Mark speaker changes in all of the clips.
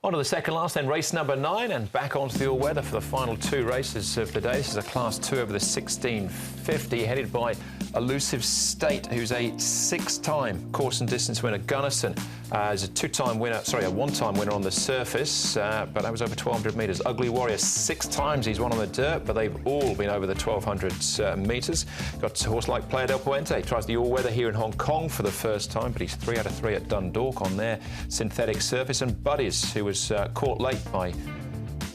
Speaker 1: On to the second last, then race number 9, and back onto the all-weather for the final 2 races of the day. This is a Class 2 over the 1650, headed by Elusive State, who's a 6-time course and distance winner. Gunnison is a 2-time winner, sorry, a 1-time winner on the surface, but that was over 1,200 metres. Ugly Warrior, 6 times he's won on the dirt, but they've all been over the 1,200 metres. Got a horse like Playa del Puente, tries the all-weather here in Hong Kong for the first time, but he's 3 out of 3 at Dundalk on their synthetic surface. And Buddies, who was caught late by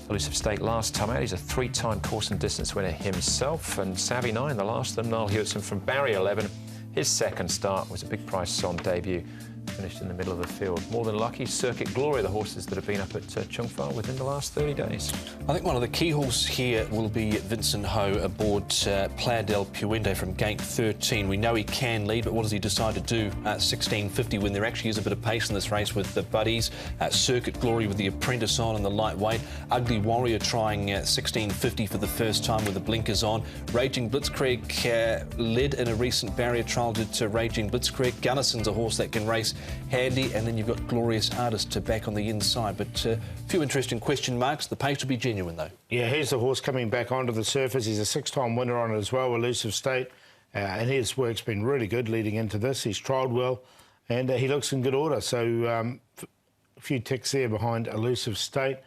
Speaker 1: Elusive State last time out. He's a 3-time course and distance winner himself. And Savvy 9, the last of them, Niall Hewitson from Barrier 11. His second start was a big price on debut. Finished in the middle of the field. More Than Lucky, Circuit Glory, the horses that have been up at Chung Fa within the last 30 days.
Speaker 2: I think one of the key horses here will be Vincent Ho aboard Playa del Puente from gate 13. We know he can lead, but what does he decide to do at 1650 when there actually is a bit of pace in this race with the Buddies? Circuit Glory with the Apprentice on in the lightweight. Ugly Warrior trying 1650 for the first time with the blinkers on. Raging Blitzkrieg led in a recent barrier trial to Raging Blitzkrieg. Gunnison's a horse that can race handy, and then you've got Glorious Artist to back on the inside. But a few interesting question marks. The pace will be genuine, though.
Speaker 3: Yeah, here's the horse coming back onto the surface. He's a 6-time winner on it as well, Elusive State. And his work's been really good leading into this. He's trialled well, and he looks in good order. So a few ticks there behind Elusive State.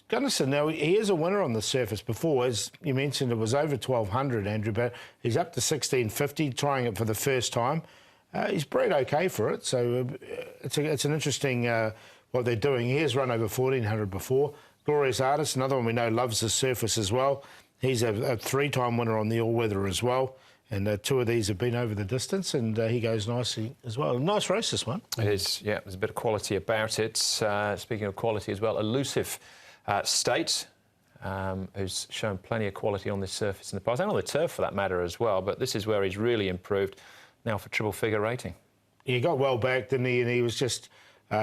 Speaker 3: Gunnison, now, he is a winner on the surface before. As you mentioned, it was over 1,200, Andrew, but he's up to 1650, trying it for the first time. He's bred okay for it, so it's an interesting what they're doing. He has run over 1,400 before. Glorious Artist, another one we know loves the surface as well. He's a 3-time winner on the all-weather as well, and 2 of these have been over the distance, and he goes nicely as well. Nice race, this one.
Speaker 1: It is, yeah, there's a bit of quality about it. Speaking of quality as well, Elusive State, who's shown plenty of quality on this surface in the past, and on the turf for that matter as well, but this is where he's really improved. Now for triple figure rating. He
Speaker 3: got well back, didn't he? And he was just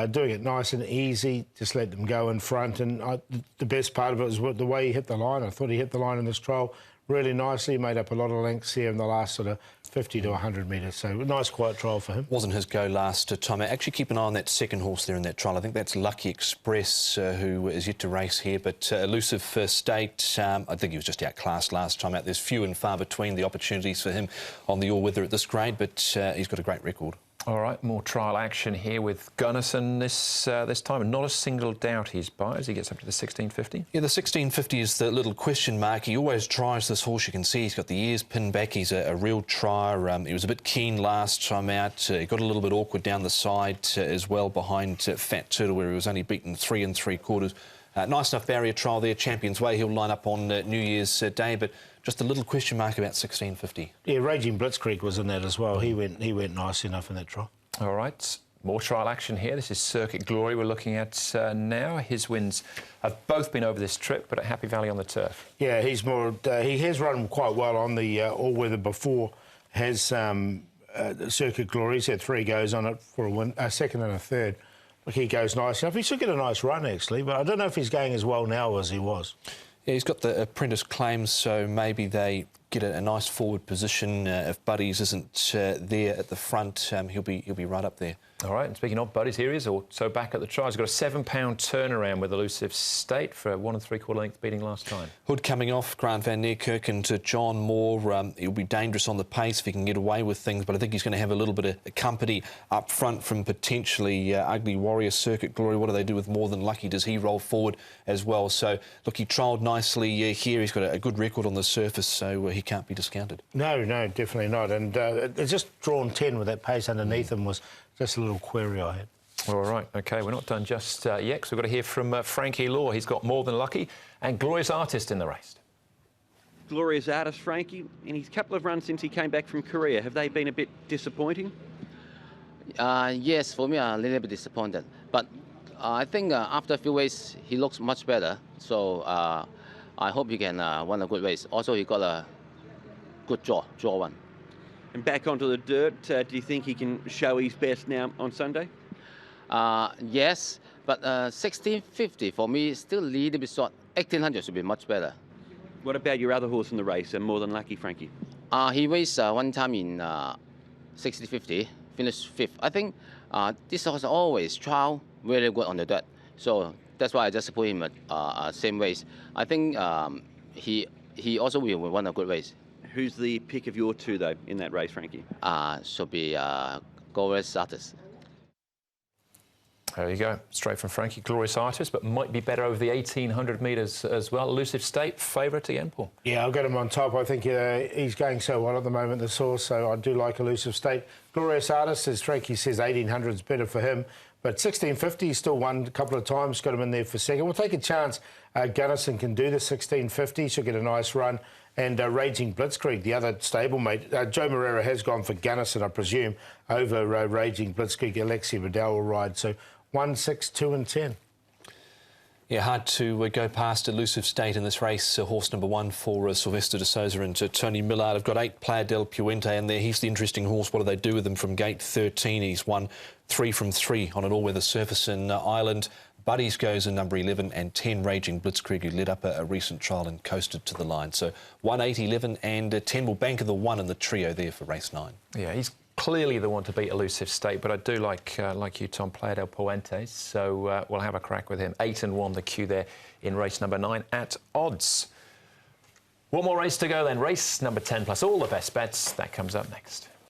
Speaker 3: doing it nice and easy, just let them go in front. And the best part of it was the way he hit the line. I thought he hit the line in this trial really nicely, made up a lot of lengths here in the last sort of 50 to 100 metres. So a nice, quiet trial for him.
Speaker 2: Wasn't his go last time. Actually, keep an eye on that second horse there in that trial. I think that's Lucky Express, who is yet to race here. But Elusive State, I think he was just outclassed last time out. There's few and far between the opportunities for him on the all-weather at this grade, but he's got a great record.
Speaker 1: All right, more trial action here with Gunnison this time, and not a single doubt he's by as he gets up to the 1650.
Speaker 2: Yeah, the 1650 is the little question mark. He always tries this horse. You can see he's got the ears pinned back. He's a real trier. He was a bit keen last time out. He got a little bit awkward down the side as well behind Fat Turtle, where he was only beaten 3 3/4. Nice enough barrier trial there, Champions Way. He'll line up on New Year's Day, but just a little question mark about 1650.
Speaker 3: Yeah, Raging Blitzkrieg was in that as well. He went nice enough in that trial.
Speaker 1: All right, more trial action here. This is Circuit Glory we're looking at now. His wins have both been over this trip, but at Happy Valley on the turf.
Speaker 3: Yeah, he's more. He has run quite well on the all-weather before. Has Circuit Glory. He's had 3 goes on it for a second and a third. Look, he goes nice enough. He should get a nice run, actually, but I don't know if he's going as well now as he was.
Speaker 2: Yeah, he's got the apprentice claims, so maybe they get a nice forward position. If Buddies isn't there at the front, he'll be right up there.
Speaker 1: All right, and speaking of Buddies, here he is also back at the trials. He's got a £7 turnaround with Elusive State for a 1 3/4 length beating last time.
Speaker 2: Hood coming off, Grant van Niekerk and John Moore. He'll be dangerous on the pace if he can get away with things, but I think he's going to have a little bit of company up front from potentially Ugly Warrior, Circuit Glory. What do they do with More Than Lucky? Does he roll forward as well? So, look, he trialled nicely here. He's got a good record on the surface, so he can't be discounted.
Speaker 3: No, definitely not. And it's just drawn 10 with that pace underneath him was just a little query I had.
Speaker 1: All right, OK, we're not done just yet, because we've got to hear from Frankie Law. He's got More Than Lucky and Glorious Artist in the race.
Speaker 4: Glorious Artist, Frankie, in his couple of runs since he came back from Korea, have they been a bit disappointing?
Speaker 5: Yes, for me, I'm a little bit disappointed. But I think after a few races, he looks much better. So I hope he can win a good race. Also, he got a good draw one.
Speaker 4: And back onto the dirt, do you think he can show his best now on Sunday?
Speaker 5: Yes, but 1650 for me is still a little bit short. 1800 should be much better.
Speaker 4: What about your other horse in the race, More Than Lucky, Frankie?
Speaker 5: He raced one time in 1650, finished 5th. I think this horse always trial very good on the dirt. So that's why I just put him at same race. I think he also will win a good race.
Speaker 4: Who's the pick of your two, though, in that race, Frankie?
Speaker 5: Should be Glorious Artist.
Speaker 1: There you go, straight from Frankie. Glorious Artist, but might be better over the 1,800 metres as well. Elusive State, favourite again, Paul?
Speaker 3: Yeah, I'll get him on top. I think he's going so well at the moment, the source, so I do like Elusive State. Glorious Artist, as Frankie says, 1,800 is better for him. But 1650, he's still won a couple of times, got him in there for second. We'll take a chance. Gunnison can do the 1650, she'll get a nice run. And Raging Blitzkrieg, the other stablemate. Joe Moreira has gone for Gunnison, I presume, over Raging Blitzkrieg. Alexia Vidal will ride. So 1, 6, 2 and 10.
Speaker 2: Yeah, hard to go past Elusive State in this race. Horse number 1 for Sylvester de Souza and Tony Millard. I've got 8 Playa del Puente in there. He's the interesting horse. What do they do with him from gate 13? He's won 3 from 3 on an all-weather surface in Ireland. Buddies goes in number 11 and 10 Raging Blitzkrieg, who led up a recent trial and coasted to the line. So 1, 8, 11 and 10 will bank of the 1 in the trio there for race 9.
Speaker 1: Yeah, he's clearly the one to beat Elusive State, but I do like you, Tom, Playa del Puente, so we'll have a crack with him. 8 and 1, the cue there in race number 9 at odds. One more race to go then, race number 10 plus all the best bets. That comes up next.